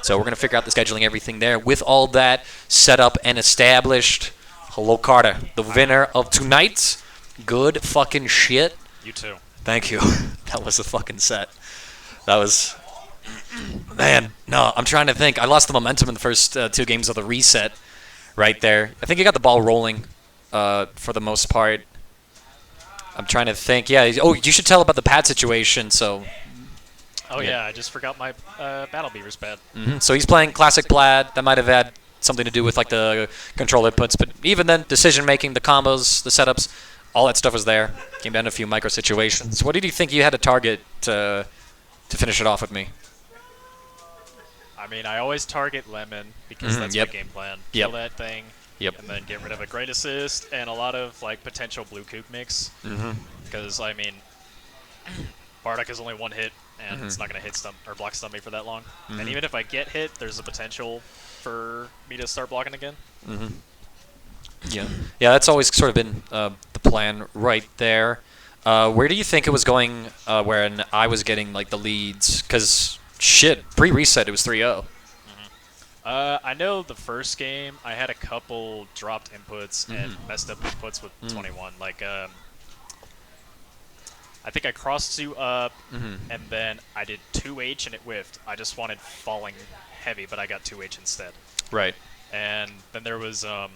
So we're going to figure out the scheduling, everything there. With all that set up and established, hello, Carter, the winner of tonight. Good fucking shit. You too. Thank you. That was a fucking set. That was... Man, no, I'm trying to think. I lost the momentum in the first 2 games of the reset right there. I think you got the ball rolling for the most part. I'm trying to think. Yeah. Oh, you should tell about the pad situation. So. Oh yeah, I just forgot my Battle Beaver's pad. So he's playing classic plaid. That might have had something to do with like the control inputs, but even then, decision making, the combos, the setups, all that stuff was there. Came down to a few micro situations. What did you think you had to target to finish it off with me? I mean, I always target Lemon because that's my game plan. Kill that thing. And then get rid of a great assist and a lot of like potential blue kook mix. Because I mean, Bardock is only 1 hit, and it's not going to hit stump or block stump me for that long. And even if I get hit, there's a potential for me to start blocking again. Yeah, that's always sort of been the plan right there. Where do you think it was going when I was getting like the leads? Because shit, pre-reset it was 3-0. I know the first game I had a couple dropped inputs and messed up inputs with 21. Like, I think I crossed 2 up, and then I did 2H and it whiffed. I just wanted falling heavy, but I got 2H instead. Right. And then there was, it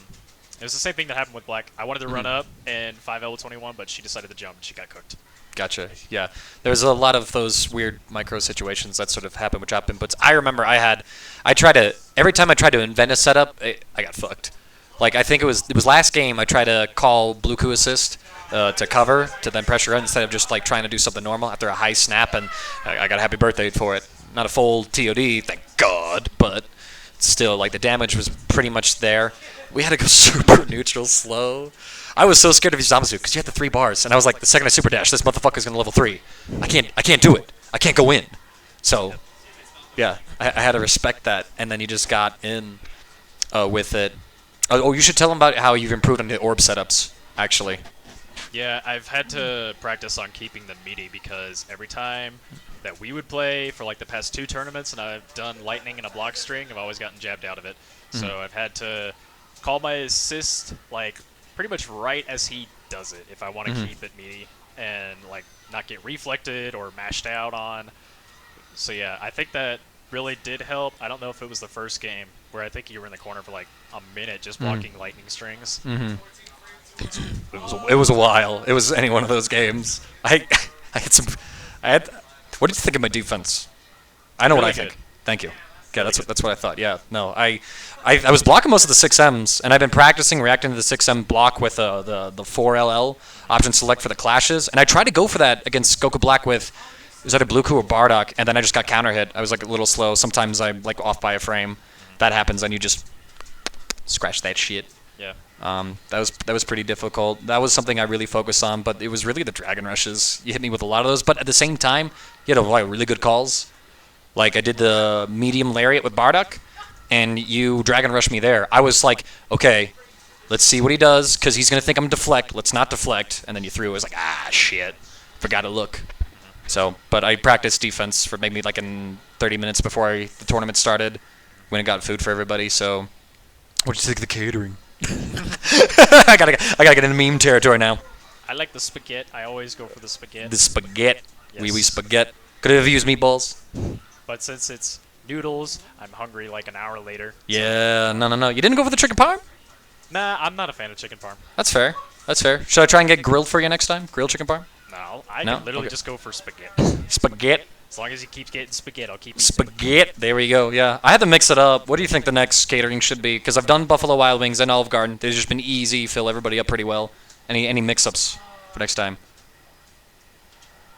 was the same thing that happened with Black. I wanted to run up and 5L with 21, but she decided to jump and she got cooked. Gotcha. Yeah. There's a lot of those weird micro situations that sort of happen with drop inputs. I remember every time I tried to invent a setup, I got fucked. Like, I think it was last game I tried to call Blue Coup assist to cover, to then pressure in instead of just like trying to do something normal after a high snap, and I got a happy birthday for it. Not a full TOD, thank God, but still, like, the damage was pretty much there. We had to go super neutral slow. I was so scared of his Zamasu because you had the 3 bars, and I was like, the second I super dash, this motherfucker's gonna level 3. I can't do it. I can't go in. So, yeah, I had to respect that, and then you just got in with it. Oh, you should tell him about how you've improved on the orb setups, actually. Yeah, I've had to practice on keeping them meaty because every time that we would play for like the past 2 tournaments, and I've done lightning and a block string, I've always gotten jabbed out of it. So I've had to call my assist like pretty much right as he does it if I want to keep it meaty and like not get reflected or mashed out on. So yeah, I think that really did help. I don't know if it was the first game where I think you were in the corner for like a minute just blocking lightning strings. It was a while. It was any one of those games. I had. What did you think of my defense? I know Really what I good. think. Thank you. Yeah, that's what I thought. Yeah, no, I was blocking most of the 6Ms, and I've been practicing reacting to the 6M block with the 4LL option select for the clashes, and I tried to go for that against Goku Black with, was that a Blue Coup or Bardock, and then I just got counter hit. I was like a little slow. Sometimes I'm like off by a frame. That happens, and you just scratch that shit. Yeah. That was pretty difficult. That was something I really focused on, but it was really the Dragon Rushes. You hit me with a lot of those, but at the same time, you had a lot of really good calls. Like, I did the medium lariat with Bardock, and you Dragon Rush me there. I was like, okay, let's see what he does, because he's going to think I'm deflect. Let's not deflect. And then you threw. I was like, shit. Forgot to look. So, but I practiced defense for maybe like in 30 minutes before the tournament started. Went and got food for everybody, so... What'd you think of the catering? I gotta get into meme territory now. I like the spaghetti. I always go for the spaghetti. The spaghetti. Yes. Oui, spaghetti. Could have used meatballs. But since it's noodles, I'm hungry like an hour later. Yeah, no. You didn't go for the chicken parm? Nah, I'm not a fan of chicken parm. That's fair. Should I try and get grilled for you next time? Grilled chicken parm? No, I No? can literally Okay. just go for spaghetti. Spaghetti. As long as he keeps getting spaghetti, I'll keep eating Spaghetti. There we go. Yeah, I had to mix it up. What do you think the next catering should be? Because I've done Buffalo Wild Wings and Olive Garden. They've just been easy, fill everybody up pretty well. Any mix-ups for next time?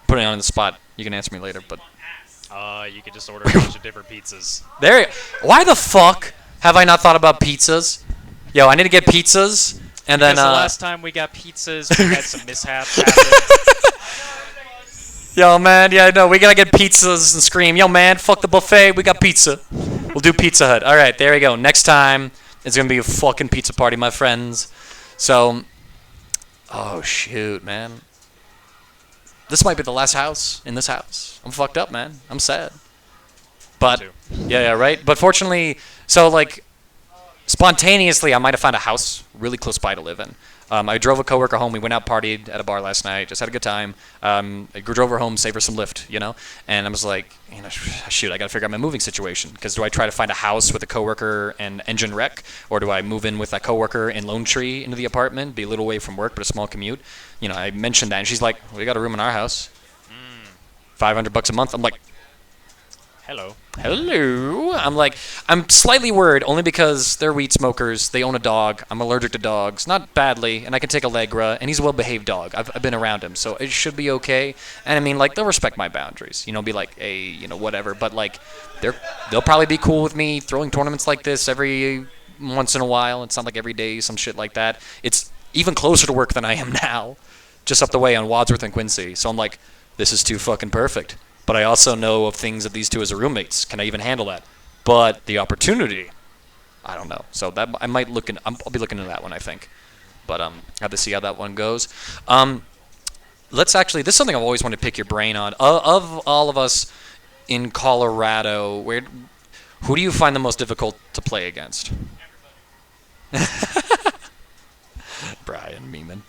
Putting it on the spot. You can answer me later, but You could just order a bunch of different pizzas. Why the fuck have I not thought about pizzas? Yo, I need to get pizzas, and then Because the last time we got pizzas, we had some mishaps happen. Yo, man, yeah, no, we gotta get pizzas and scream, yo, man, fuck the buffet, we got pizza. We'll do Pizza Hut. All right, there we go. Next time, it's gonna be a fucking pizza party, my friends. So, oh, shoot, man. This might be the last house in this house. I'm fucked up, man. I'm sad. But too. yeah, right. But fortunately, so like spontaneously, I might have found a house really close by to live in. I drove a coworker home. We went out, partied at a bar last night. Just had a good time. I drove her home, saved her some Lyft, And I was like, shoot, I got to figure out my moving situation. Because do I try to find a house with a coworker and engine wreck, or do I move in with that coworker in Lone Tree into the apartment, be a little away from work but a small commute? I mentioned that, and she's like, "We got a room in our house, $500 a month." I'm like, Hello. hello. I'm slightly worried only because they're weed smokers. They own a dog. I'm allergic to dogs. Not badly, and I can take Allegra, and he's a well-behaved dog. I've been around him, so it should be okay. And I mean, like, they'll respect my boundaries. Be like, hey, whatever. But, like, they'll probably be cool with me throwing tournaments like this every once in a while. It's not like every day, some shit like that. It's even closer to work than I am now, just up the way on Wadsworth and Quincy. So I'm like, this is too fucking perfect. But I also know of things that these two as roommates. Can I even handle that? But the opportunity, I don't know. So that I might look in. I'll be looking into that one, I think. But have to see how that one goes. Let's actually. This is something I've always wanted to pick your brain on. Of all of us in Colorado, who do you find the most difficult to play against? Brian Meeman.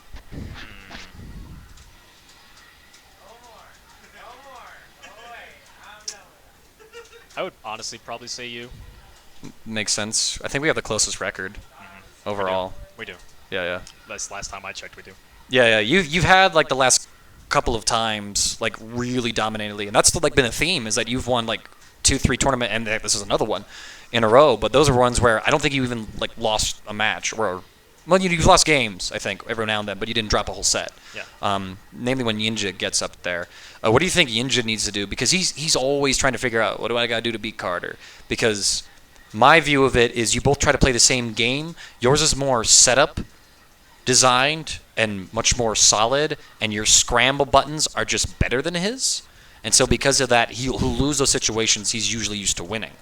I would honestly probably say you. Makes sense. I think we have the closest record overall. We do. Yeah. That's last time I checked, we do. Yeah. You've had like the last couple of times like really dominantly, and that's like been a theme is that you've won like 2-3 tournament, and this is another one in a row. But those are ones where I don't think you even like lost a match or. Well, you've lost games, I think, every now and then, but you didn't drop a whole set. Yeah. Namely when Yinja gets up there. What do you think Yinja needs to do? Because he's always trying to figure out, what do I got to do to beat Carter? Because my view of it is you both try to play the same game. Yours is more setup, designed, and much more solid, and your scramble buttons are just better than his. And so because of that, he'll lose those situations he's usually used to winning.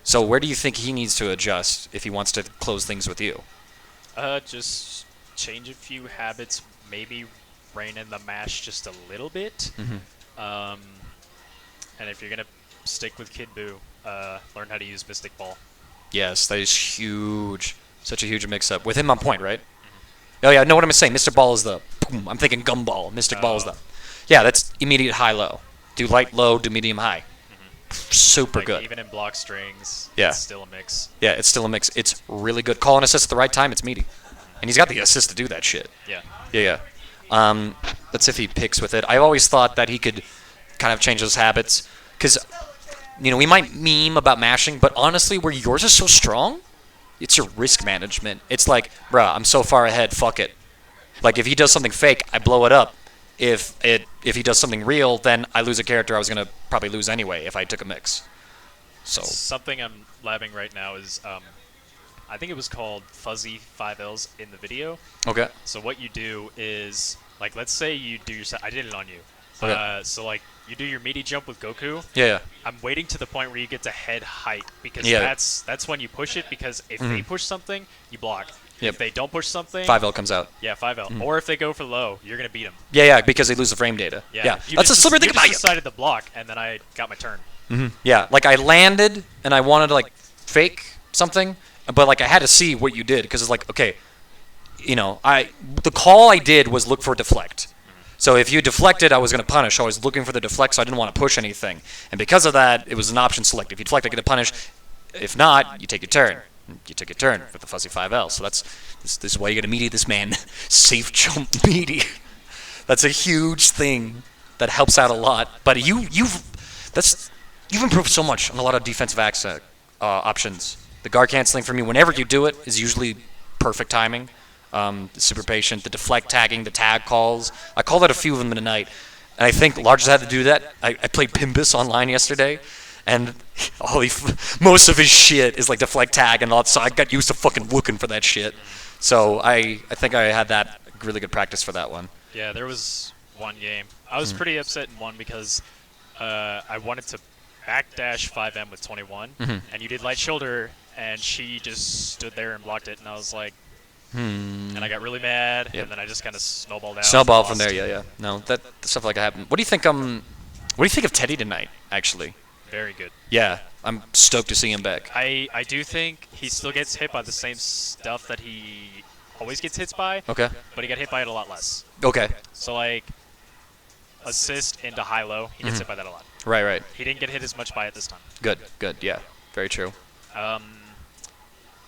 So where do you think he needs to adjust if he wants to close things with you? Just change a few habits, maybe rein in the mash just a little bit. And if you're gonna stick with Kid Buu, learn how to use Mystic Ball. Yes, that is huge. Such a huge mix-up. With him on point, right? Oh, yeah, I know what I'm saying. Mr. Ball is the... Boom, I'm thinking Gumball. Mystic Ball is the... Yeah, that's immediate high-low. Do light, low, do medium, high. Super good. Even in block strings, Yeah. it's still a mix. Yeah, it's still a mix. It's really good. Call an assist at the right time, it's meaty. And he's got the assist to do that shit. Yeah. Yeah. Let's see if he picks with it. I've always thought that he could kind of change those habits. Because, we might meme about mashing, but honestly, where yours is so strong, it's your risk management. It's like, bruh, I'm so far ahead, fuck it. Like, if he does something fake, I blow it up. If he does something real, then I lose a character I was going to probably lose anyway if I took a mix. So Something I'm labbing right now is, I think it was called Fuzzy 5Ls in the video. okay. So what you do is, like, let's say you do your I did it on you. Okay. So, like, you do your meaty jump with Goku. Yeah. I'm waiting to the point where you get to head height, because Yeah. that's when you push it, because if they push something, you block. Yep. If they don't push something... 5L comes out. Yeah, 5L. Or if they go for low, you're going to beat them. Yeah, because they lose the frame data. Yeah. That's a slippery thing about you you. decided to block, and then I got my turn. Yeah, like I landed and I wanted to like fake something, but like I had to see what you did because it's like, okay, the call I did was look for deflect. So if you deflected, I was going to punish. I was looking for the deflect, so I didn't want to push anything. And because of that, it was an option select. If you deflect, I get to punish. If not, you take your turn. You took your turn with the fuzzy 5L. So this is why you got to meaty this man. Safe jump meaty. That's a huge thing that helps out a lot. But you've improved so much on a lot of defensive options. The guard canceling from you, whenever you do it, is usually perfect timing. Super patient, the deflect tagging, the tag calls. I called out a few of them tonight. And I think Large had to do that. I played Pimbus online yesterday. And most of his shit is like deflect tag and all that. So I got used to fucking looking for that shit. So I think I had that really good practice for that one. Yeah, there was one game. I was pretty upset in one because I wanted to backdash 5M with 21, and you did light shoulder, and she just stood there and blocked it, and I was like, and I got really mad, and then I just kind of snowballed out. Snowball from there, yeah. No, that stuff like that happened. What do you think? What do you think of Teddy tonight? Actually, very good. yeah. I'm stoked to see him back. I do think he still gets hit by the same stuff that he always gets hit by, Okay. but he got hit by it a lot less. Okay. So like assist into high-low, he gets Mhm. hit by that a lot. Right. Right. He didn't get hit as much by it this time. Good. Good. Yeah. Very true. Um,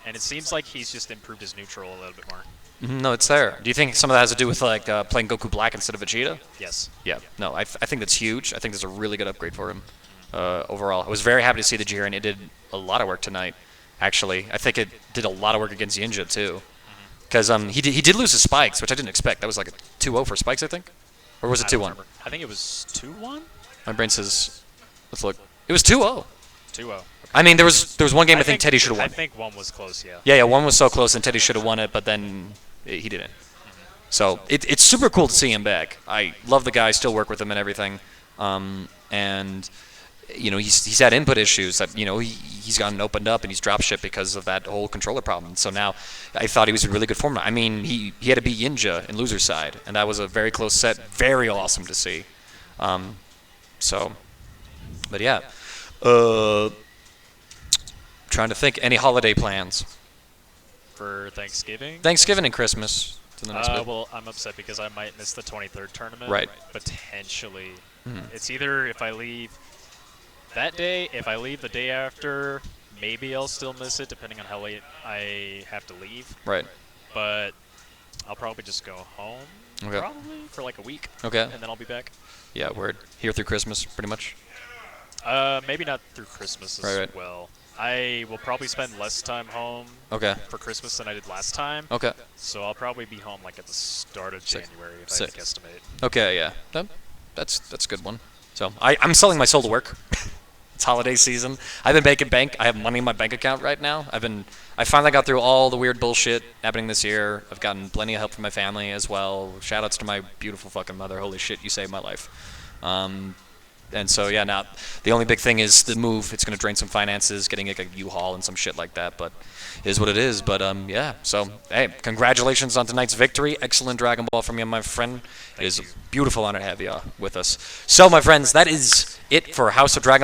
and it seems like he's just improved his neutral a little bit more. No, it's there. Do you think some of that has to do with like playing Goku Black instead of Vegeta? Yes. Yeah. No, I think that's huge. I think that's a really good upgrade for him. Overall, I was very happy to see the Jiren. It did a lot of work tonight. Actually, I think it did a lot of work against Yinja too, because he did lose his spikes, which I didn't expect. That was like a 2-0 for spikes, I think, or was it I don't 2-1? remember. I think it was 2-1? My brain says, let's look. It was 2-0. 2-0. I mean, there was one game I think Teddy should have I won. think one was close, yeah. Yeah, one was so close and Teddy should have won it, but then he didn't. So it's super cool to see him back. I love the guy, still work with him and everything. And you know, he's had input issues that, you know, he's gotten opened up and he's dropped shit because of that whole controller problem. So now I thought he was in really good form. I mean, he had to beat Yinja in loser side, and that was a very close set. Very awesome to see. So, but yeah. Trying to think, any holiday plans? For Thanksgiving? Thanksgiving and Christmas. To the next bit. Well, I'm upset because I might miss the 23rd tournament. Right. Potentially. Mhm. It's either if I leave that day, if I leave the day after, maybe I'll still miss it, depending on how late I have to leave. Right. But I'll probably just go home, Okay. probably, for like a week. Okay. And then I'll be back. Yeah, word. Here through Christmas, pretty much. Maybe not through Christmas as Right. well. I will probably spend less time home Okay. for Christmas than I did last time. Okay. So I'll probably be home like at the start of Sick. January, if I Sick. had to guesstimate. Okay, yeah. That's a good one. So I'm selling my soul to work. It's holiday season. I've been making bank. I have money in my bank account right now. I finally got through all the weird bullshit happening this year. I've gotten plenty of help from my family as well. Shout outs to my beautiful fucking mother. Holy shit, you saved my life. And so yeah, now the only big thing is the move. It's gonna drain some finances, getting like a U-Haul and some shit like that. But it is what it is. But yeah. So hey, congratulations on tonight's victory. Excellent Dragon Ball from you, my friend. It is a beautiful honor to have you with us. So my friends, that is it for House of Dragon.